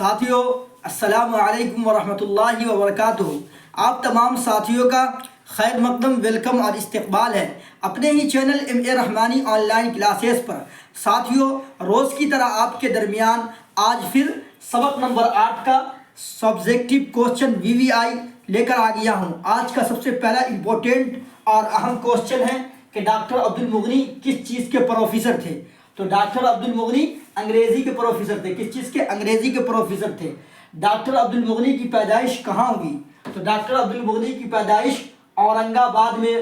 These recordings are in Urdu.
ساتھیوں السلام علیکم ورحمۃ اللہ وبرکاتہ۔ آپ تمام ساتھیوں کا خیر مقدم ویلکم اور استقبال ہے اپنے ہی channel MA Rahmani online classes پر۔ ساتھیوں روز کی طرح آپ کے درمیان آج پھر سبق نمبر 8 کا سبجیکٹیو کوسچن VVI لے کر آ گیا ہوں۔ آج کا سب سے پہلا امپورٹنٹ اور اہم کوسچن ہے کہ ڈاکٹر عبد المغنی کس چیز کے پروفیسر تھے؟ تو ڈاکٹر عبد المغنی انگریزی کے پروفیسر تھے۔ کس چیز کے؟ انگریزی کے پروفیسر تھے۔ ڈاکٹر عبد المغنی کی پیدائش کہاں ہوئی؟ تو ڈاکٹر عبد المغنی کی پیدائش اورنگ آباد میں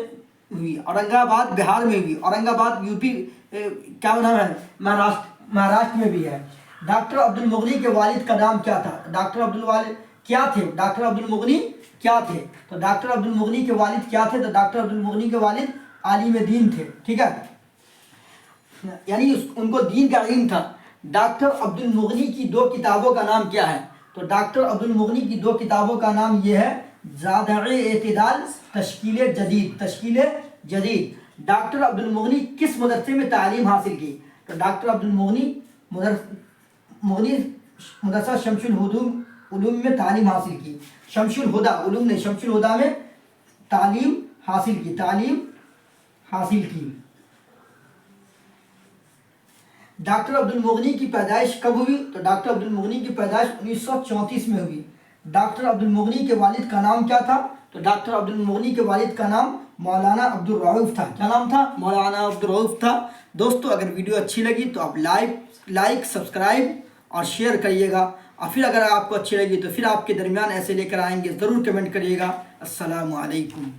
ہوئی، اورنگ آباد بہار میں ہوئی، اورنگ آباد UP کیا نام ہے، مہاراشٹر میں بھی ہے۔ ڈاکٹر عبد المغنی کے والد کا نام کیا تھا؟ ڈاکٹر عبد المغنی کیا تھے؟ تو ڈاکٹر عبد المغنی کے والد کیا تھے؟ تو ڈاکٹر عبد المغنی کے والد عالم دین تھے، ٹھیک ہے، یعنی ان کو دین کا علم تھا۔ ڈاکٹر عبد المغنی کی 2 کتابوں کا نام کیا ہے؟ تو ڈاکٹر عبد المغنی کی 2 کتابوں کا نام یہ ہے، زادہ اعتدال، تشکیل جدید۔ ڈاکٹر عبد المغنی کس مدرسے میں تعلیم حاصل کی؟ تو ڈاکٹر عبد المغنی مدرسہ شمس العلوم میں تعلیم حاصل کی۔ شمس الہدیٰ علوم نے شمس الہدیٰ میں تعلیم حاصل کی۔ ڈاکٹر عبد المغنی کی پیدائش کب ہوئی؟ تو ڈاکٹر عبد المغنی کی پیدائش 1934 میں ہوئی۔ ڈاکٹر عبد المغنی کے والد کا نام کیا تھا؟ تو ڈاکٹر عبد المغنی کے والد کا نام مولانا عبد الرؤف تھا۔ کیا نام تھا؟ مولانا عبد الرؤف تھا۔ دوستو اگر ویڈیو اچھی لگی تو آپ لائک سبسکرائب اور شیئر کریے گا، اور پھر اگر آپ کو اچھی لگی تو پھر آپ کے درمیان ایسے لے کر آئیں گے، ضرور کمنٹ کریے گا۔ السلام علیکم۔